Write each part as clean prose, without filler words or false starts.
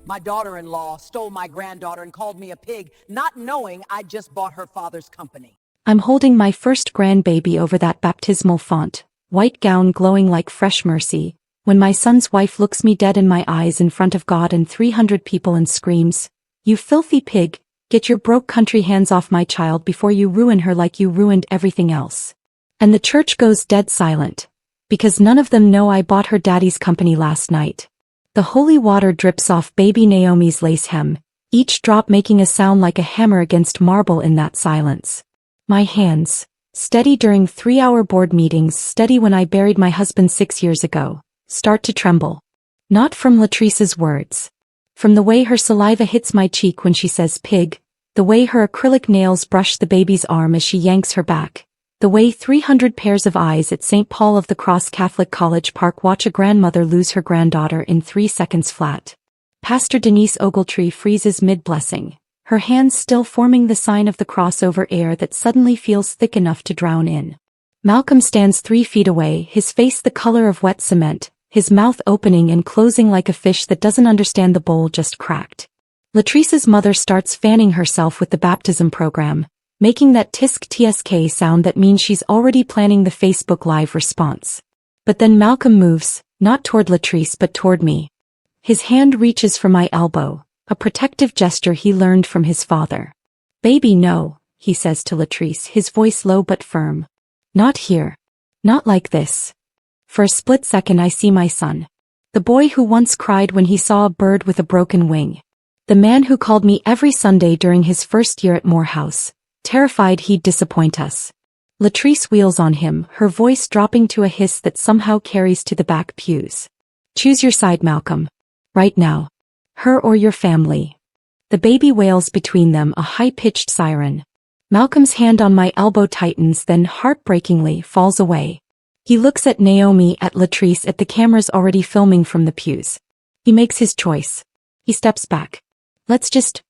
My daughter-in-law stole my granddaughter and called me a pig, not knowing I just bought her father's company. I'm holding my first grandbaby over that baptismal font, white gown glowing like fresh mercy, when my son's wife looks me dead in my eyes in front of God and 300 people and screams, "You filthy pig, get your broke country hands off my child before you ruin her like you ruined everything else." And the church goes dead silent, because none of them know I bought her daddy's company last night. The holy water drips off baby Naomi's lace hem, each drop making a sound like a hammer against marble in that silence. My hands, steady during 3-hour board meetings, steady when I buried my husband 6 years ago, start to tremble. Not from Latrice's words. From the way her saliva hits my cheek when she says pig, the way her acrylic nails brush the baby's arm as she yanks her back, the way 300 pairs of eyes at St. Paul of the Cross Catholic College Park watch a grandmother lose her granddaughter in 3 seconds flat. Pastor Denise Ogletree freezes mid-blessing, her hands still forming the sign of the cross over air that suddenly feels thick enough to drown in. Malcolm stands 3 feet away, his face the color of wet cement, his mouth opening and closing like a fish that doesn't understand the bowl just cracked. Latrice's mother starts fanning herself with the baptism program, making that tisk-tsk sound that means she's already planning the Facebook Live response. But then Malcolm moves, not toward Latrice but toward me. His hand reaches for my elbow, a protective gesture he learned from his father. "Baby, no," he says to Latrice, his voice low but firm. "Not here. Not like this." For a split second I see my son. The boy who once cried when he saw a bird with a broken wing. The man who called me every Sunday during his first year at Morehouse, terrified he'd disappoint us. Latrice wheels on him, her voice dropping to a hiss that somehow carries to the back pews. "Choose your side, Malcolm. Right now. Her or your family." The baby wails between them, a high-pitched siren. Malcolm's hand on my elbow tightens, then heartbreakingly falls away. He looks at Naomi, at Latrice, at the cameras already filming from the pews. He makes his choice. He steps back. Let's just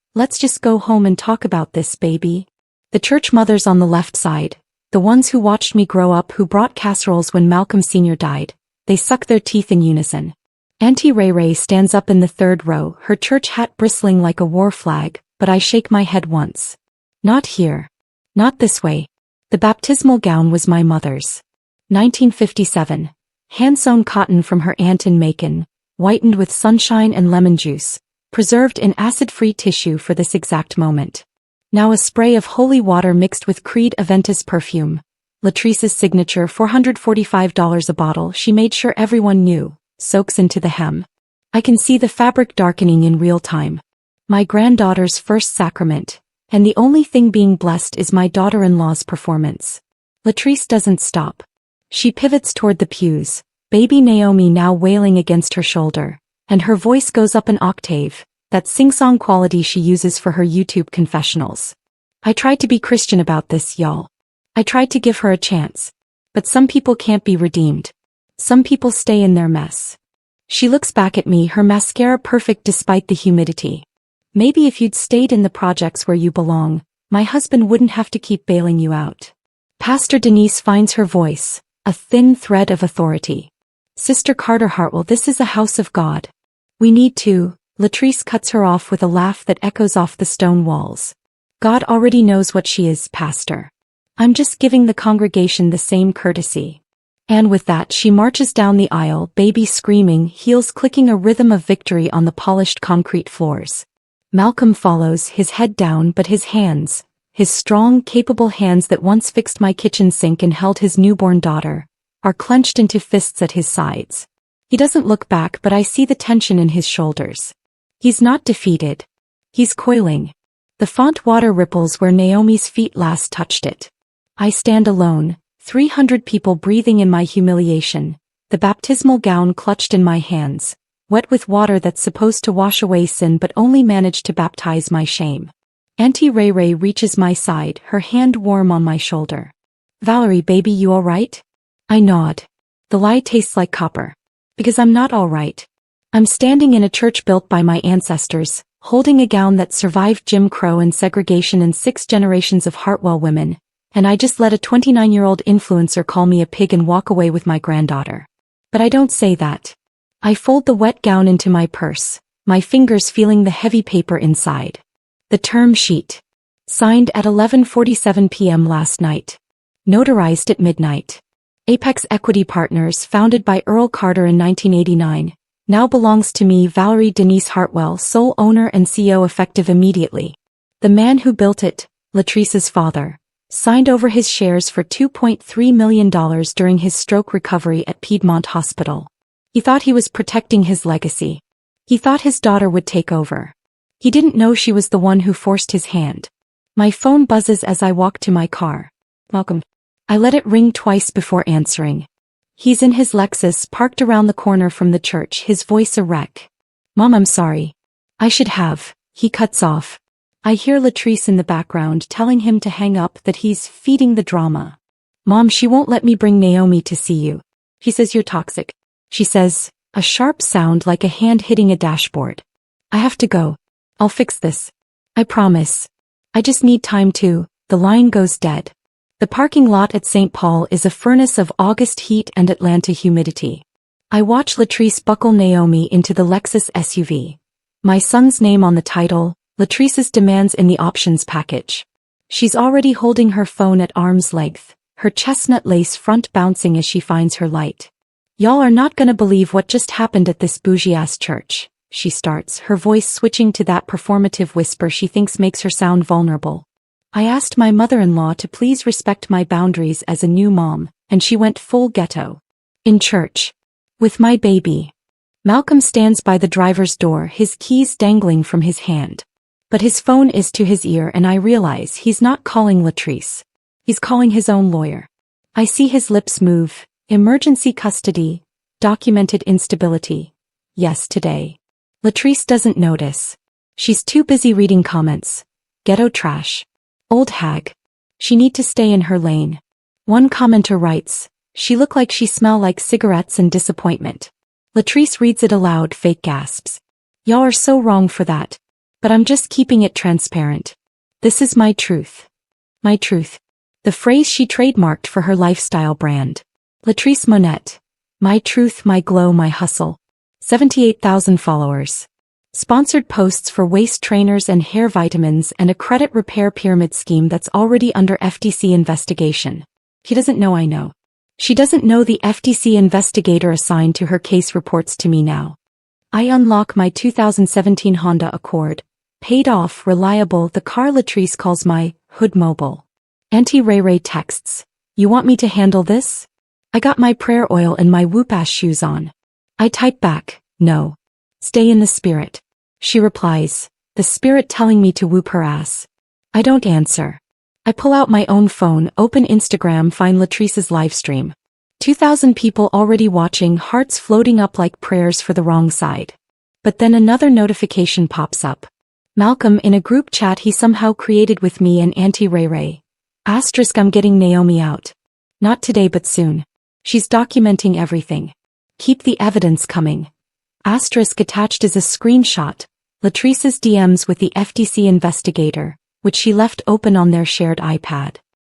go home and talk about this, baby." The church mothers on the left side, the ones who watched me grow up, who brought casseroles when Malcolm Sr. died, they suck their teeth in unison. Auntie Ray Ray stands up in the third row, her church hat bristling like a war flag, but I shake my head once. Not here. Not this way. The baptismal gown was my mother's. 1957. Hand-sewn cotton from her aunt in Macon, whitened with sunshine and lemon juice, preserved in acid-free tissue for this exact moment. Now a spray of holy water mixed with Creed Aventus perfume. Latrice's signature, $445 a bottle, she made sure everyone knew, soaks into the hem. I can see the fabric darkening in real time. My granddaughter's first sacrament, and the only thing being blessed is my daughter-in-law's performance. Latrice doesn't stop. She pivots toward the pews, baby Naomi now wailing against her shoulder, and her voice goes up an octave, that sing-song quality she uses for her YouTube confessionals. I tried to be Christian about this, y'all. I tried to give her a chance. But some people can't be redeemed. Some people stay in their mess. She looks back at me, her mascara perfect despite the humidity. "Maybe if you'd stayed in the projects where you belong, my husband wouldn't have to keep bailing you out." Pastor Denise finds her voice, a thin thread of authority. "Sister Carter Hartwell, this is a house of God. We need to." Latrice cuts her off with a laugh that echoes off the stone walls. "God already knows what she is, Pastor. I'm just giving the congregation the same courtesy." And with that she marches down the aisle, baby screaming, heels clicking, a rhythm of victory on the polished concrete floors. Malcolm follows, his head down, but his hands, his strong, capable hands that once fixed my kitchen sink and held his newborn daughter, are clenched into fists at his sides. He doesn't look back, but I see the tension in his shoulders. He's not defeated. He's coiling. The font water ripples where Naomi's feet last touched it. I stand alone, 300 people breathing in my humiliation, the baptismal gown clutched in my hands, wet with water that's supposed to wash away sin but only managed to baptize my shame. Auntie Ray Ray reaches my side, her hand warm on my shoulder. "Valerie, baby, you all right?" I nod. The lie tastes like copper. Because I'm not all right. I'm standing in a church built by my ancestors, holding a gown that survived Jim Crow and segregation and 6 generations of Hartwell women, and I just let a 29-year-old influencer call me a pig and walk away with my granddaughter. But I don't say that. I fold the wet gown into my purse, my fingers feeling the heavy paper inside. The term sheet. Signed at 11:47 p.m. last night. Notarized at midnight. Apex Equity Partners, founded by Earl Carter in 1989, now belongs to me, Valerie Denise Hartwell, sole owner and CEO, effective immediately. The man who built it, Latrice's father, signed over his shares for $2.3 million during his stroke recovery at Piedmont Hospital. He thought he was protecting his legacy. He thought his daughter would take over. He didn't know she was the one who forced his hand. My phone buzzes as I walk to my car. Welcome. I let it ring twice before answering. He's in his Lexus, parked around the corner from the church, his voice a wreck. Mom, I'm sorry. I should have. He cuts off. I hear Latrice in the background telling him to hang up, that he's feeding the drama. Mom, she won't let me bring Naomi to see you. He says you're toxic. She says, a sharp sound like a hand hitting a dashboard. I have to go. I'll fix this. I promise. I just need time to. The line goes dead. The parking lot at St. Paul is a furnace of August heat and Atlanta humidity. I watch Latrice buckle Naomi into the Lexus SUV. My son's name on the title, Latrice's demands in the options package. She's already holding her phone at arm's length, her chestnut lace front bouncing as she finds her light. Y'all are not gonna believe what just happened at this bougie-ass church, she starts, her voice switching to that performative whisper she thinks makes her sound vulnerable. I asked my mother-in-law to please respect my boundaries as a new mom, and she went full ghetto. In church. With my baby. Malcolm stands by the driver's door, his keys dangling from his hand. But his phone is to his ear and I realize he's not calling Latrice. He's calling his own lawyer. I see his lips move. Emergency custody. Documented instability. Yes, today. Latrice doesn't notice. She's too busy reading comments. Ghetto trash. Old hag. She need to stay in her lane. One commenter writes, she look like she smell like cigarettes and disappointment. Latrice reads it aloud, fake gasps. Y'all are so wrong for that. But I'm just keeping it transparent. This is my truth. My truth. The phrase she trademarked for her lifestyle brand. Latrice Monette. My truth, my glow, my hustle. 78,000 followers. Sponsored posts for waist trainers and hair vitamins and a credit repair pyramid scheme that's already under FTC investigation. He doesn't know I know. She doesn't know the FTC investigator assigned to her case reports to me now. I unlock my 2017 Honda Accord. Paid off, reliable, the car Latrice calls my hood mobile. Auntie Ray Ray texts. You want me to handle this? I got my prayer oil and my whoop-ass shoes on. I type back, no. Stay in the spirit. She replies, the spirit telling me to whoop her ass. I don't answer. I pull out my own phone, open Instagram, find Latrice's livestream. 2,000 people already watching, hearts floating up like prayers for the wrong side. But then another notification pops up. Malcolm in a group chat he somehow created with me and Auntie Ray Ray. Asterisk, I'm getting Naomi out. Not today but soon. She's documenting everything. Keep the evidence coming. Asterisk attached is a screenshot, Latrice's DMs with the FTC investigator, which she left open on their shared iPad.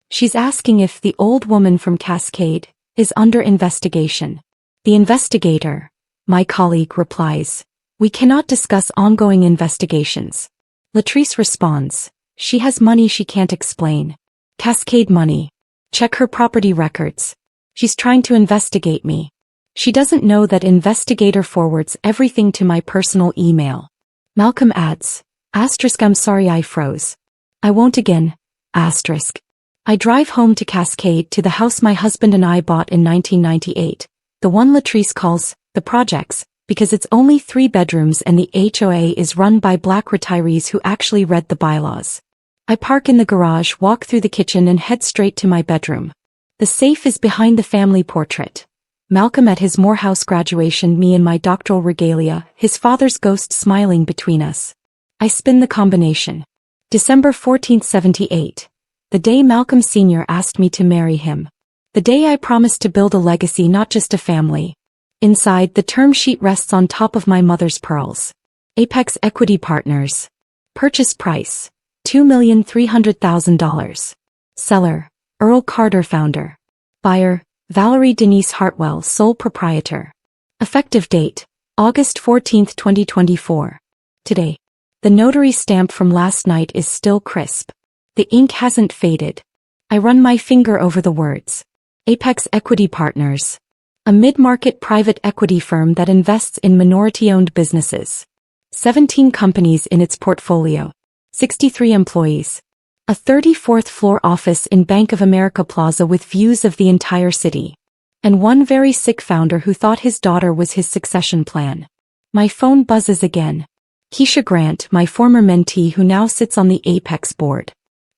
She's asking if the old woman from Cascade is under investigation. The investigator, my colleague, replies, we cannot discuss ongoing investigations. Latrice responds, she has money she can't explain. Cascade money. Check her property records. She's trying to investigate me. She doesn't know that investigator forwards everything to my personal email. Malcolm adds, asterisk, I'm sorry I froze. I won't again, asterisk. I drive home to Cascade, to the house my husband and I bought in 1998, the one Latrice calls the projects, because it's only 3 bedrooms and the HOA is run by Black retirees who actually read the bylaws. I park in the garage, walk through the kitchen and head straight to my bedroom. The safe is behind the family portrait. Malcolm at his Morehouse graduation, me in my doctoral regalia, his father's ghost smiling between us. I spin the combination. December 14, 78. The day Malcolm Sr. asked me to marry him. The day I promised to build a legacy, not just a family. Inside, the term sheet rests on top of my mother's pearls. Apex Equity Partners. Purchase price, $2,300,000. Seller, Earl Carter, founder. Buyer, Valerie Denise Hartwell, sole proprietor. Effective date, August 14, 2024. Today. The notary stamp from last night is still crisp. The ink hasn't faded. I run my finger over the words. Apex Equity Partners. A mid-market private equity firm that invests in minority-owned businesses. 17 companies in its portfolio. 63 employees. A 34th floor office in Bank of America Plaza with views of the entire city. And one very sick founder who thought his daughter was his succession plan. My phone buzzes again. Keisha Grant, my former mentee who now sits on the Apex board.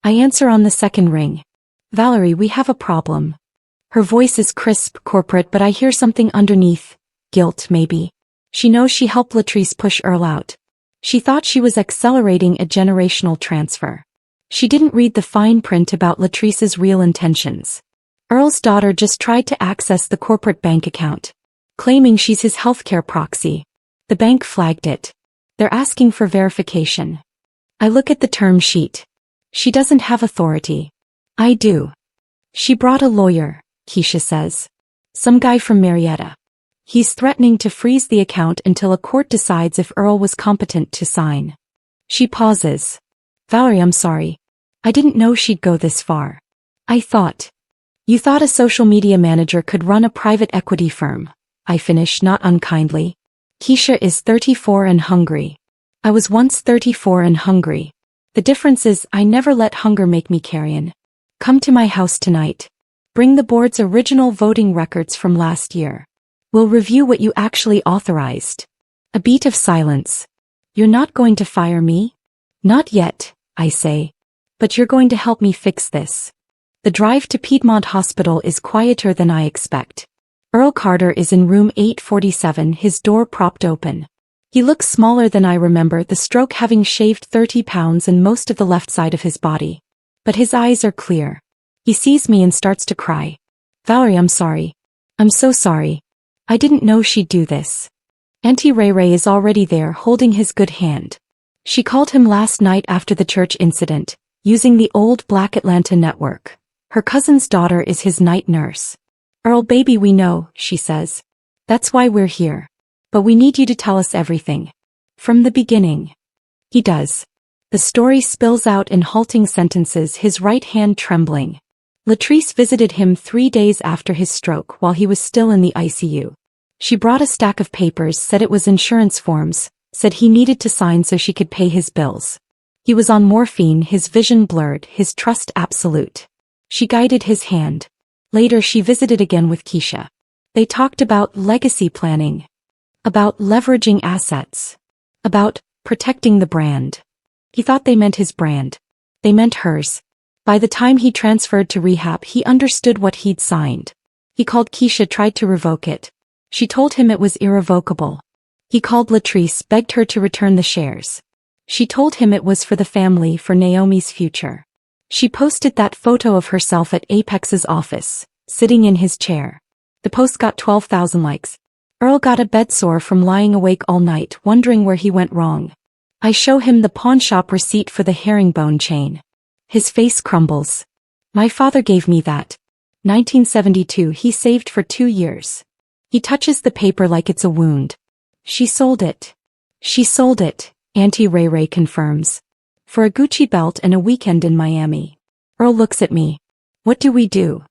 I answer on the second ring. Valerie, we have a problem. Her voice is crisp, corporate, but I hear something underneath. Guilt, maybe. She knows she helped Latrice push Earl out. She thought she was accelerating a generational transfer. She didn't read the fine print about Latrice's real intentions. Earl's daughter just tried to access the corporate bank account, claiming she's his healthcare proxy. The bank flagged it. They're asking for verification. I look at the term sheet. She doesn't have authority. I do. She brought a lawyer, Keisha says. Some guy from Marietta. He's threatening to freeze the account until a court decides if Earl was competent to sign. She pauses. Valerie, I'm sorry. I didn't know she'd go this far. I thought. You thought a social media manager could run a private equity firm. I finish, not unkindly. Keisha is 34 and hungry. I was once 34 and hungry. The difference is I never let hunger make me carrion. Come to my house tonight. Bring the board's original voting records from last year. We'll review what you actually authorized. A beat of silence. You're not going to fire me? Not yet, I say. But you're going to help me fix this. The drive to Piedmont Hospital is quieter than I expect. Earl Carter is in room 847, his door propped open. He looks smaller than I remember, the stroke having shaved 30 pounds and most of the left side of his body. But his eyes are clear. He sees me and starts to cry. Valerie, I'm sorry. I'm so sorry. I didn't know she'd do this. Auntie Ray Ray is already there, holding his good hand. She called him last night after the church incident, using the old Black Atlanta network. Her cousin's daughter is his night nurse. Earl, baby, we know, she says. That's why we're here. But we need you to tell us everything. From the beginning. He does. The story spills out in halting sentences, his right hand trembling. Latrice visited him 3 days after his stroke while he was still in the ICU. She brought a stack of papers, said it was insurance forms, said he needed to sign so she could pay his bills. He was on morphine, his vision blurred, his trust absolute. She guided his hand. Later she visited again with Keisha. They talked about legacy planning. About leveraging assets. About protecting the brand. He thought they meant his brand. They meant hers. By the time he transferred to rehab, he understood what he'd signed. He called Keisha, tried to revoke it. She told him it was irrevocable. He called Latrice, begged her to return the shares. She told him it was for the family, for Naomi's future. She posted that photo of herself at Apex's office, sitting in his chair. The post got 12,000 likes. Earl got a bedsore from lying awake all night, wondering where he went wrong. I show him the pawnshop receipt for the herringbone chain. His face crumbles. My father gave me that. 1972, he saved for 2 years. He touches the paper like it's a wound. She sold it. She sold it, Auntie Ray Ray confirms. For a Gucci belt and a weekend in Miami. Earl looks at me. What do we do?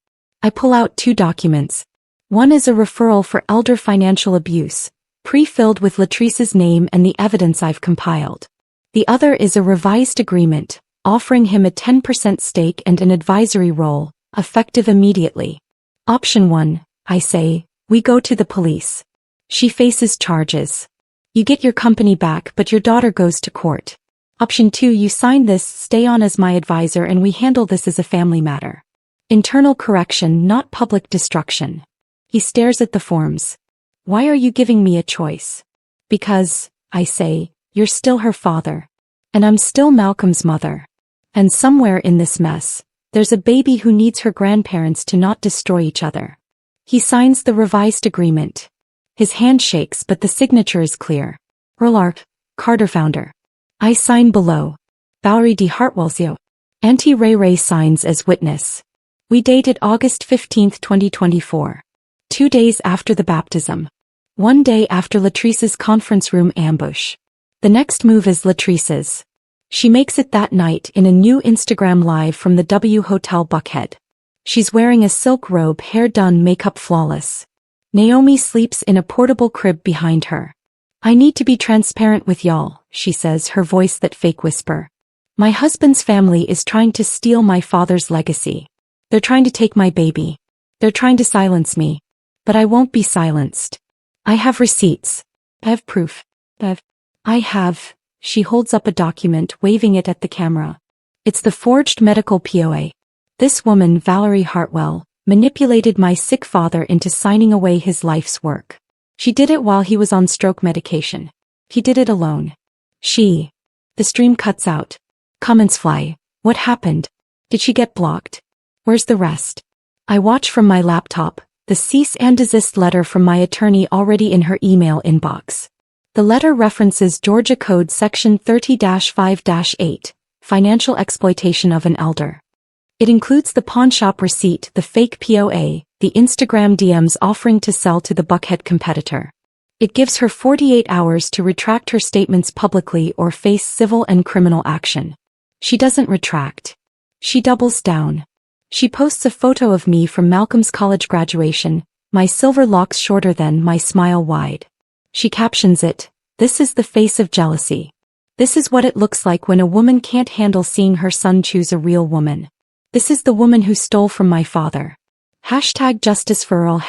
I pull out 2 documents. One is a referral for elder financial abuse, pre-filled with Latrice's name and the evidence I've compiled. The other is a revised agreement, offering him a 10% stake and an advisory role, effective immediately. Option 1, I say, we go to the police. She faces charges. You get your company back, but your daughter goes to court. Option 2, you sign this, stay on as my advisor, and we handle this as a family matter. Internal correction, not public destruction. He stares at the forms. Why are you giving me a choice? Because, I say, you're still her father. And I'm still Malcolm's mother. And somewhere in this mess, there's a baby who needs her grandparents to not destroy each other. He signs the revised agreement. His hand shakes, but the signature is clear. Earl R. Carter, founder. I sign below. Valerie D. Hartwellsio. Auntie Ray Ray signs as witness. We dated August 15, 2024. 2 days after the baptism. 1 day after Latrice's conference room ambush. The next move is Latrice's. She makes it that night in a new Instagram live from the W Hotel Buckhead. She's wearing a silk robe, hair done, makeup flawless. Naomi sleeps in a portable crib behind her. "I need to be transparent with y'all," she says, her voice that fake whisper. "My husband's family is trying to steal my father's legacy. They're trying to take my baby. They're trying to silence me. But I won't be silenced. I have receipts. I have proof. I have." She holds up a document, waving it at the camera. It's the forged medical POA. This woman, Valerie Hartwell, manipulated my sick father into signing away his life's work. She did it while he was on stroke medication. He did it alone. The stream cuts out. Comments fly. What happened? Did she get blocked? Where's the rest? I watch from my laptop, the cease and desist letter from my attorney already in her email inbox. The letter references Georgia Code Section 30-5-8, financial exploitation of an elder. It includes the pawnshop receipt, the fake POA, the Instagram DMs offering to sell to the Buckhead competitor. It gives her 48 hours to retract her statements publicly or face civil and criminal action. She doesn't retract. She doubles down. She posts a photo of me from Malcolm's college graduation, my silver locks shorter than, my smile wide. She captions it, "This is the face of jealousy. This is what it looks like when a woman can't handle seeing her son choose a real woman. This is the woman who stole from my father. #Justice for Earl,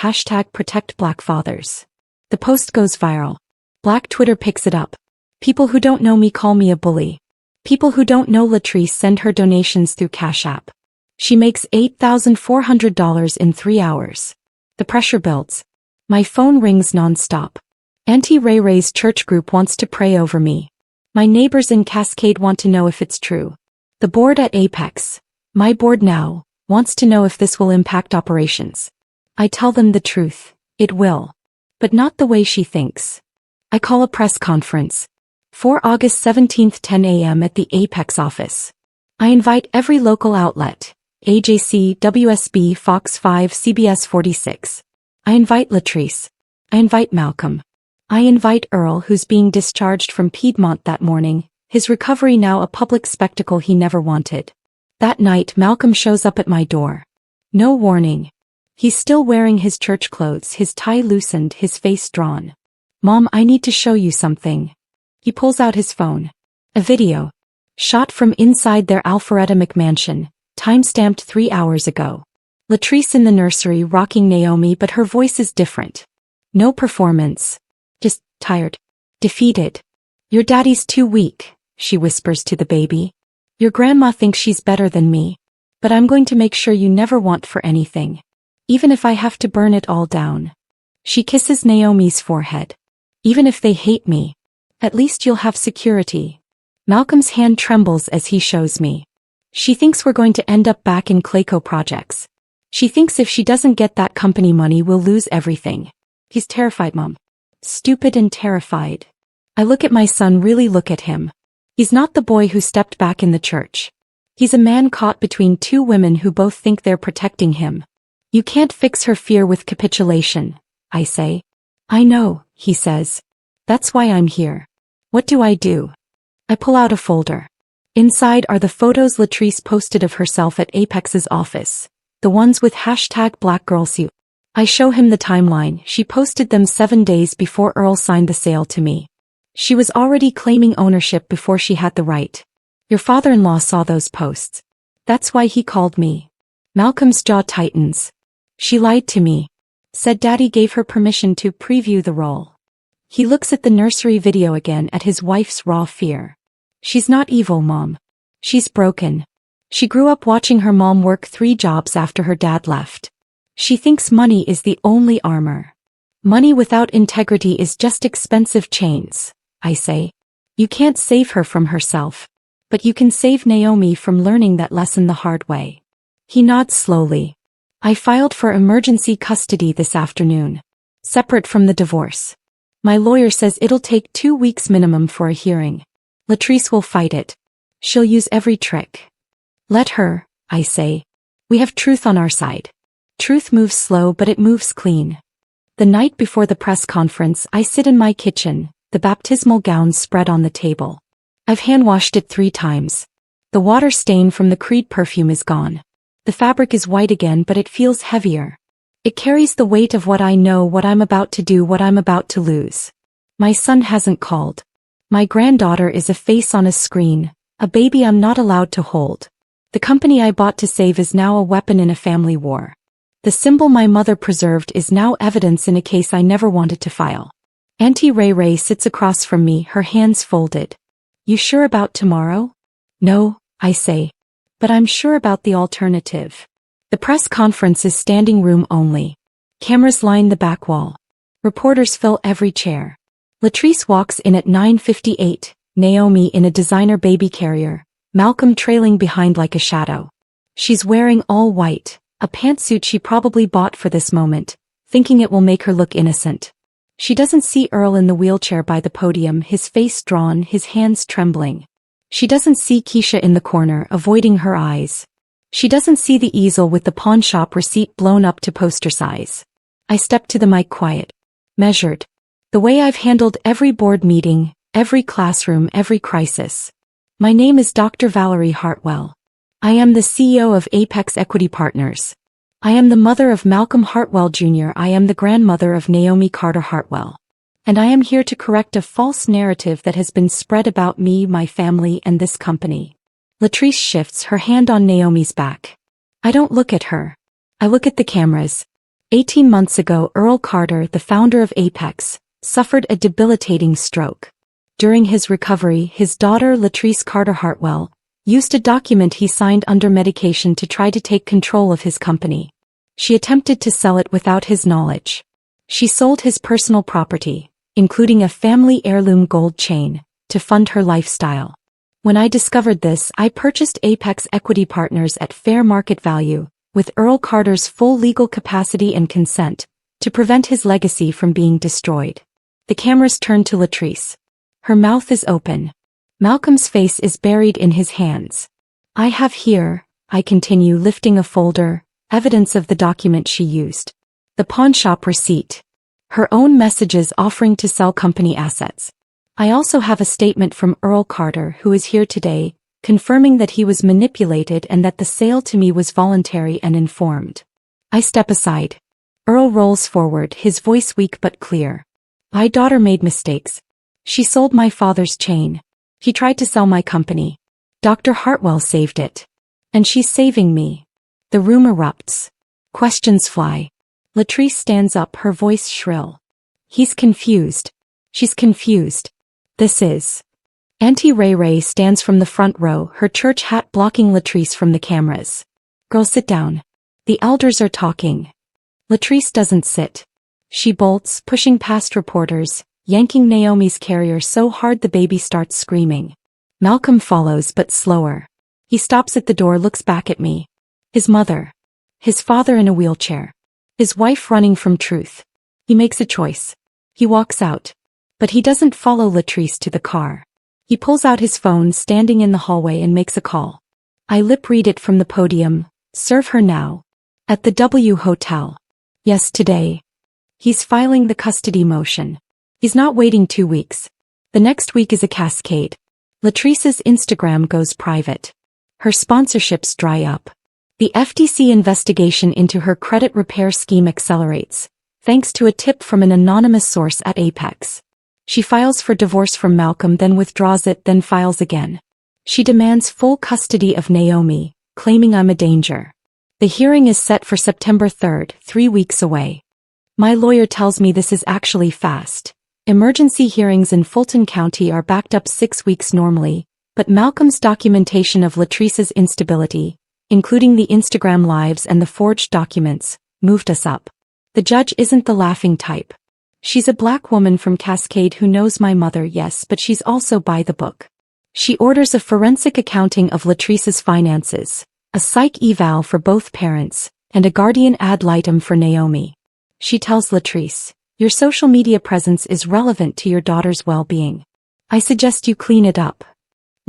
#Protect Black Fathers." The post goes viral. Black Twitter picks it up. People who don't know me call me a bully. People who don't know Latrice send her donations through Cash App. She makes $8,400 in 3 hours. The pressure builds. My phone rings non-stop. Auntie Ray Ray's church group wants to pray over me. My neighbors in Cascade want to know if it's true. The board at Apex, my board now, wants to know if this will impact operations. I tell them the truth. It will. But not the way she thinks. I call a press conference. For August 17, 10 a.m. at the Apex office. I invite every local outlet, AJC, WSB, Fox 5, CBS 46. I invite Latrice. I invite Malcolm. I invite Earl, who's being discharged from Piedmont that morning, his recovery now a public spectacle he never wanted. That night Malcolm shows up at my door. No warning. He's still wearing his church clothes, his tie loosened, his face drawn. "Mom, I need to show you something." He pulls out his phone. A video. Shot from inside their Alpharetta McMansion, time-stamped 3 hours ago. Latrice in the nursery rocking Naomi, but her voice is different. No performance. Just tired. Defeated. "Your daddy's too weak," she whispers to the baby. "Your grandma thinks she's better than me. But I'm going to make sure you never want for anything. Even if I have to burn it all down." She kisses Naomi's forehead. "Even if they hate me, at least you'll have security." Malcolm's hand trembles as he shows me. She thinks we're going to end up back in Clayco Projects. She thinks if she doesn't get that company money, we'll lose everything. He's terrified, Mom. Stupid and terrified. I look at my son, really look at him. He's not the boy who stepped back in the church. He's a man caught between two women who both think they're protecting him. "You can't fix her fear with capitulation," I say. "I know," he says. "That's why I'm here." What do? I pull out a folder. Inside are the photos Latrice posted of herself at Apex's office, the ones with #BlackGirlSue. I show him the timeline. She posted them 7 days before Earl signed the sale to me. She was already claiming ownership before she had the right. "Your father-in-law saw those posts. That's why he called me." Malcolm's jaw tightens. "She lied to me. Said Daddy gave her permission to preview the role." He looks at the nursery video again, at his wife's raw fear. "She's not evil, Mom. She's broken. She grew up watching her mom work 3 jobs after her dad left. She thinks money is the only armor. Money without integrity is just expensive chains," I say. "You can't save her from herself. But you can save Naomi from learning that lesson the hard way." He nods slowly. "I filed for emergency custody this afternoon. Separate from the divorce. My lawyer says it'll take 2 weeks minimum for a hearing. Latrice will fight it. She'll use every trick." "Let her," I say. "We have truth on our side." Truth moves slow, but it moves clean. The night before the press conference, I sit in my kitchen, the baptismal gown spread on the table. I've hand-washed it 3 times. The water stain from the Creed perfume is gone. The fabric is white again, but it feels heavier. It carries the weight of what I know, what I'm about to do, what I'm about to lose. My son hasn't called. My granddaughter is a face on a screen, a baby I'm not allowed to hold. The company I bought to save is now a weapon in a family war. The symbol my mother preserved is now evidence in a case I never wanted to file. Auntie Ray Ray sits across from me, her hands folded. You sure about tomorrow? No, I say. But I'm sure about the alternative. The press conference is standing room only. Cameras line the back wall. Reporters fill every chair. Latrice walks in at 9:58, Naomi in a designer baby carrier, Malcolm trailing behind like a shadow. She's wearing all white, a pantsuit she probably bought for this moment, thinking it will make her look innocent. She doesn't see Earl in the wheelchair by the podium, his face drawn, his hands trembling. She doesn't see Keisha in the corner, avoiding her eyes. She doesn't see the easel with the pawn shop receipt blown up to poster size. I step to the mic quiet, measured. The way I've handled every board meeting, every classroom, every crisis. My name is Dr. Valerie Hartwell. I am the CEO of Apex Equity Partners. I am the mother of Malcolm Hartwell Jr. I am the grandmother of Naomi Carter Hartwell. And I am here to correct a false narrative that has been spread about me, my family, and this company. Latrice shifts her hand on Naomi's back. I don't look at her. I look at the cameras. 18 months ago, Earl Carter, the founder of Apex, suffered a debilitating stroke. During his recovery, his daughter, Latrice Carter Hartwell, used a document he signed under medication to try to take control of his company. She attempted to sell it without his knowledge. She sold his personal property, including a family heirloom gold chain, to fund her lifestyle. When I discovered this, I purchased Apex Equity Partners at fair market value, with Earl Carter's full legal capacity and consent, to prevent his legacy from being destroyed. The cameras turn to Latrice. Her mouth is open. Malcolm's face is buried in his hands. I have here, I continue, lifting a folder, evidence of the document she used. The pawnshop receipt. Her own messages offering to sell company assets. I also have a statement from Earl Carter, who is here today, confirming that he was manipulated and that the sale to me was voluntary and informed. I step aside. Earl rolls forward, his voice weak but clear. My daughter made mistakes. She sold my father's chain. He tried to sell my company. Dr. Hartwell saved it. And she's saving me. The room erupts. Questions fly. Latrice stands up, her voice shrill. He's confused. She's confused. This is. Auntie Ray Ray stands from the front row, her church hat blocking Latrice from the cameras. Girl, sit down. The elders are talking. Latrice doesn't sit. She bolts, pushing past reporters, yanking Naomi's carrier so hard the baby starts screaming. Malcolm follows, but slower. He stops at the door, looks back at me. His mother. His father in a wheelchair. His wife running from truth. He makes a choice. He walks out. But he doesn't follow Latrice to the car. He pulls out his phone standing in the hallway and makes a call. I lip read it from the podium. Serve her now. At the W Hotel. Yes, today. He's filing the custody motion. He's not waiting 2 weeks. The next week is a cascade. Latrice's Instagram goes private. Her sponsorships dry up. The FTC investigation into her credit repair scheme accelerates, thanks to a tip from an anonymous source at Apex. She files for divorce from Malcolm, then withdraws it, then files again. She demands full custody of Naomi, claiming I'm a danger. The hearing is set for September 3rd, 3 weeks away. My lawyer tells me this is actually fast. Emergency hearings in Fulton County are backed up 6 weeks normally, but Malcolm's documentation of Latrice's instability, including the Instagram lives and the forged documents, moved us up. The judge isn't the laughing type. She's a black woman from Cascade who knows my mother, yes, but she's also by the book. She orders a forensic accounting of Latrice's finances, a psych eval for both parents, and a guardian ad litem for Naomi. She tells Latrice, your social media presence is relevant to your daughter's well-being. I suggest you clean it up.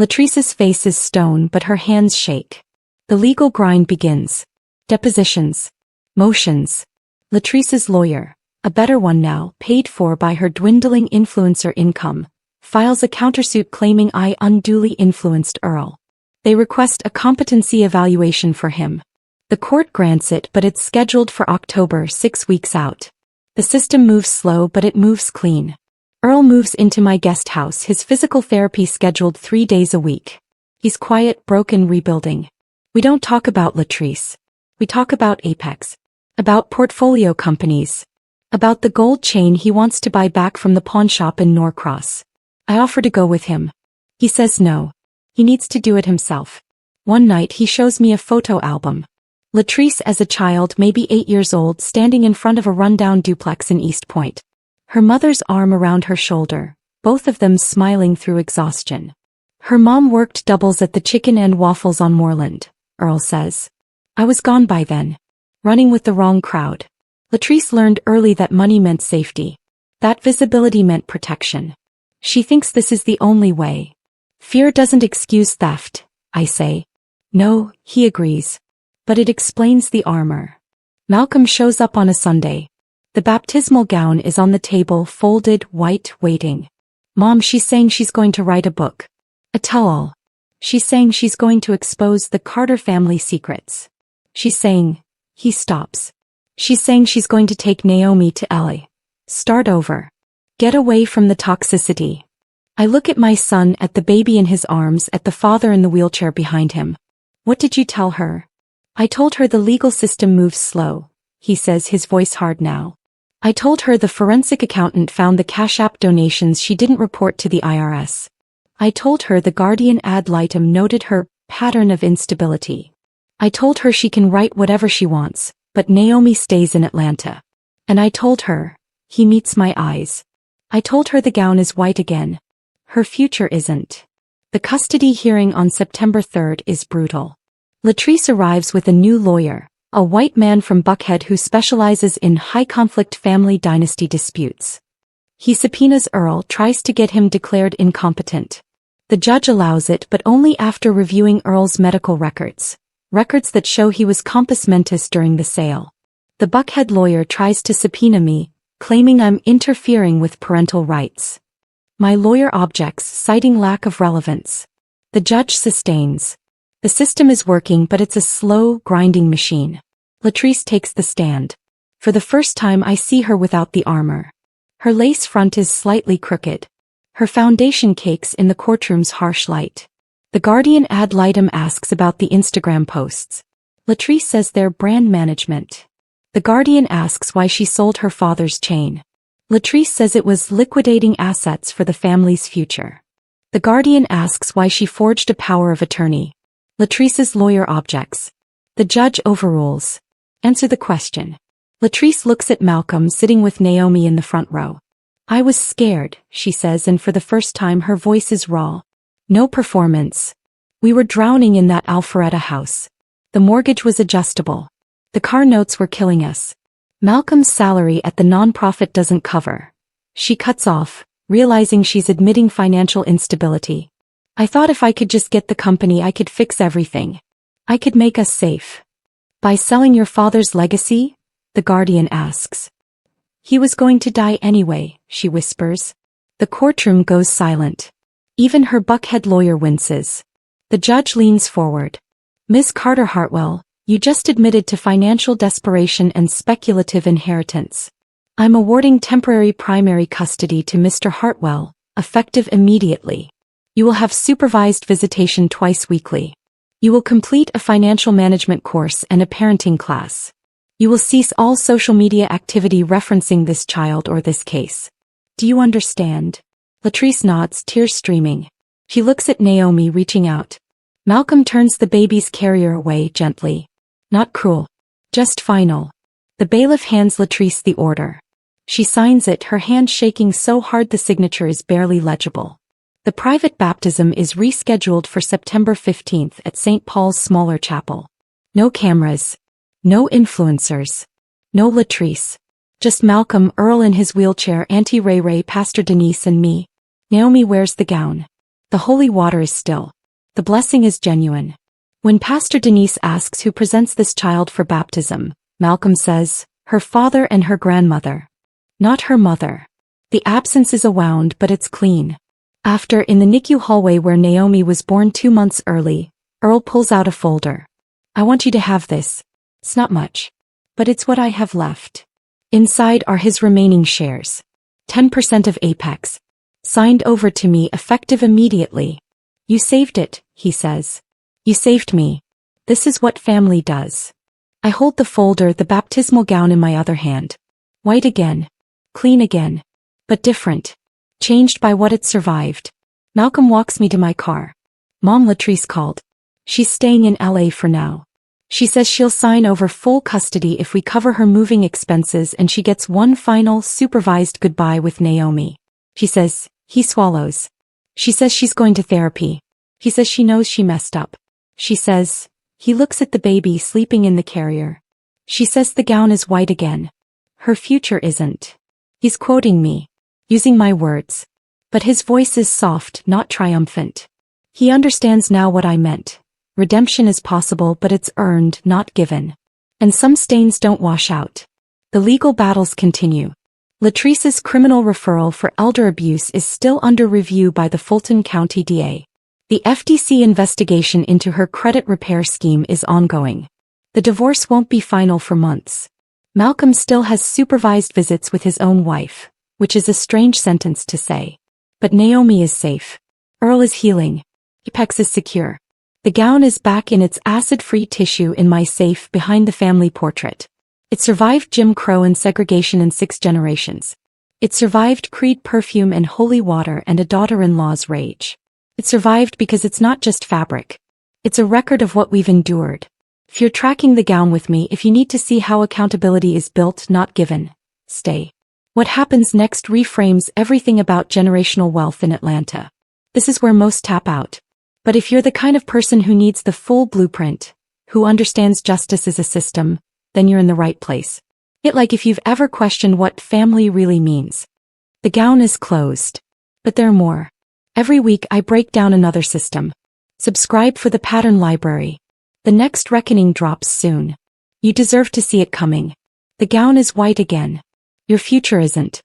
Latrice's face is stone, but her hands shake. The legal grind begins. Depositions. Motions. Latrice's lawyer. A better one now, paid for by her dwindling influencer income, files a countersuit claiming I unduly influenced Earl. They request a competency evaluation for him. The court grants it, but it's scheduled for October, 6 weeks out. The system moves slow, but it moves clean. Earl moves into my guest house, his physical therapy scheduled 3 days a week. He's quiet, broken, rebuilding. We don't talk about Latrice. We talk about Apex. About portfolio companies. About the gold chain he wants to buy back from the pawn shop in Norcross. I offer to go with him. He says no. He needs to do it himself. One night he shows me a photo album. Latrice as a child, maybe 8 years old, standing in front of a rundown duplex in East Point. Her mother's arm around her shoulder, both of them smiling through exhaustion. Her mom worked doubles at the Chicken and Waffles on Moreland, Earl says. I was gone by then. Running with the wrong crowd. Latrice learned early that money meant safety. That visibility meant protection. She thinks this is the only way. Fear doesn't excuse theft, I say. No, he agrees. But it explains the armor. Malcolm shows up on a Sunday. The baptismal gown is on the table, folded, white, waiting. Mom, she's saying she's going to write a book. A tell-all. She's saying she's going to expose the Carter family secrets. She's saying, he stops. She's saying she's going to take Naomi to LA. Start over. Get away from the toxicity. I look at my son, at the baby in his arms, at the father in the wheelchair behind him. What did you tell her? I told her the legal system moves slow, he says, his voice hard now. I told her the forensic accountant found the Cash App donations she didn't report to the IRS. I told her the guardian ad litem noted her pattern of instability. I told her she can write whatever she wants, but Naomi stays in Atlanta. And I told her, he meets my eyes. I told her the gown is white again. Her future isn't. The custody hearing on September 3rd is brutal. Latrice arrives with a new lawyer, a white man from Buckhead who specializes in high-conflict family dynasty disputes. He subpoenas Earl, tries to get him declared incompetent. The judge allows it, but only after reviewing Earl's medical records. Records that show he was compos mentis during the sale. The Buckhead lawyer tries to subpoena me, claiming I'm interfering with parental rights. My lawyer objects, citing lack of relevance. The judge sustains. The system is working, but it's a slow, grinding machine. Latrice takes the stand. For the first time I see her without the armor. Her lace front is slightly crooked. Her foundation cakes in the courtroom's harsh light. The guardian ad litem asks about the Instagram posts. Latrice says they're brand management. The guardian asks why she sold her father's chain. Latrice says it was liquidating assets for the family's future. The guardian asks why she forged a power of attorney. Latrice's lawyer objects. The judge overrules. Answer the question. Latrice looks at Malcolm sitting with Naomi in the front row. I was scared, she says, and for the first time her voice is raw. No performance. We were drowning in that Alpharetta house. The mortgage was adjustable. The car notes were killing us. Malcolm's salary at the nonprofit doesn't cover. She cuts off, realizing she's admitting financial instability. I thought if I could just get the company I could fix everything. I could make us safe. By selling your father's legacy? The guardian asks. He was going to die anyway, she whispers. The courtroom goes silent. Even her Buckhead lawyer winces. The judge leans forward. Ms. Carter Hartwell, you just admitted to financial desperation and speculative inheritance. I'm awarding temporary primary custody to Mr. Hartwell, effective immediately. You will have supervised visitation twice weekly. You will complete a financial management course and a parenting class. You will cease all social media activity referencing this child or this case. Do you understand? Latrice nods, tears streaming. She looks at Naomi, reaching out. Malcolm turns the baby's carrier away gently. Not cruel. Just final. The bailiff hands Latrice the order. She signs it, her hand shaking so hard the signature is barely legible. The private baptism is rescheduled for September 15th at St. Paul's smaller chapel. No cameras. No influencers. No Latrice. Just Malcolm, Earl in his wheelchair, Auntie Ray Ray, Pastor Denise and me. Naomi wears the gown. The holy water is still. The blessing is genuine. When Pastor Denise asks who presents this child for baptism, Malcolm says, her father and her grandmother. Not her mother. The absence is a wound, but it's clean. After, in the NICU hallway where Naomi was born 2 months early, Earl pulls out a folder. I want you to have this. It's not much. But it's what I have left. Inside are his remaining shares. 10% of Apex. Signed over to me effective immediately. You saved it, he says. You saved me. This is what family does. I hold the folder, the baptismal gown in my other hand. White again. Clean again. But different. Changed by what it survived. Malcolm walks me to my car. Mom, Latrice called. She's staying in LA for now. She says she'll sign over full custody if we cover her moving expenses and she gets one final, supervised goodbye with Naomi. She says, he swallows. She says she's going to therapy. He says she knows she messed up. She says, he looks at the baby sleeping in the carrier. She says the gown is white again. Her future isn't. He's quoting me. Using my words. But his voice is soft, not triumphant. He understands now what I meant. Redemption is possible, but it's earned, not given. And some stains don't wash out. The legal battles continue. Latrice's criminal referral for elder abuse is still under review by the Fulton County DA. The FDC investigation into her credit repair scheme is ongoing. The divorce won't be final for months. Malcolm still has supervised visits with his own wife, which is a strange sentence to say. But Naomi is safe. Earl is healing. Apex is secure. The gown is back in its acid-free tissue in my safe behind the family portrait. It survived Jim Crow and segregation in 6 generations. It survived Creed perfume and holy water and a daughter-in-law's rage. It survived because it's not just fabric. It's a record of what we've endured. If you're tracking the gown with me, if you need to see how accountability is built, not given, stay. What happens next reframes everything about generational wealth in Atlanta. This is where most tap out. But if you're the kind of person who needs the full blueprint, who understands justice as a system, then you're in the right place. Like if you've ever questioned what family really means. The gown is closed. But there are more. Every week I break down another system. Subscribe for the pattern library. The next reckoning drops soon. You deserve to see it coming. The gown is white again. Your future isn't.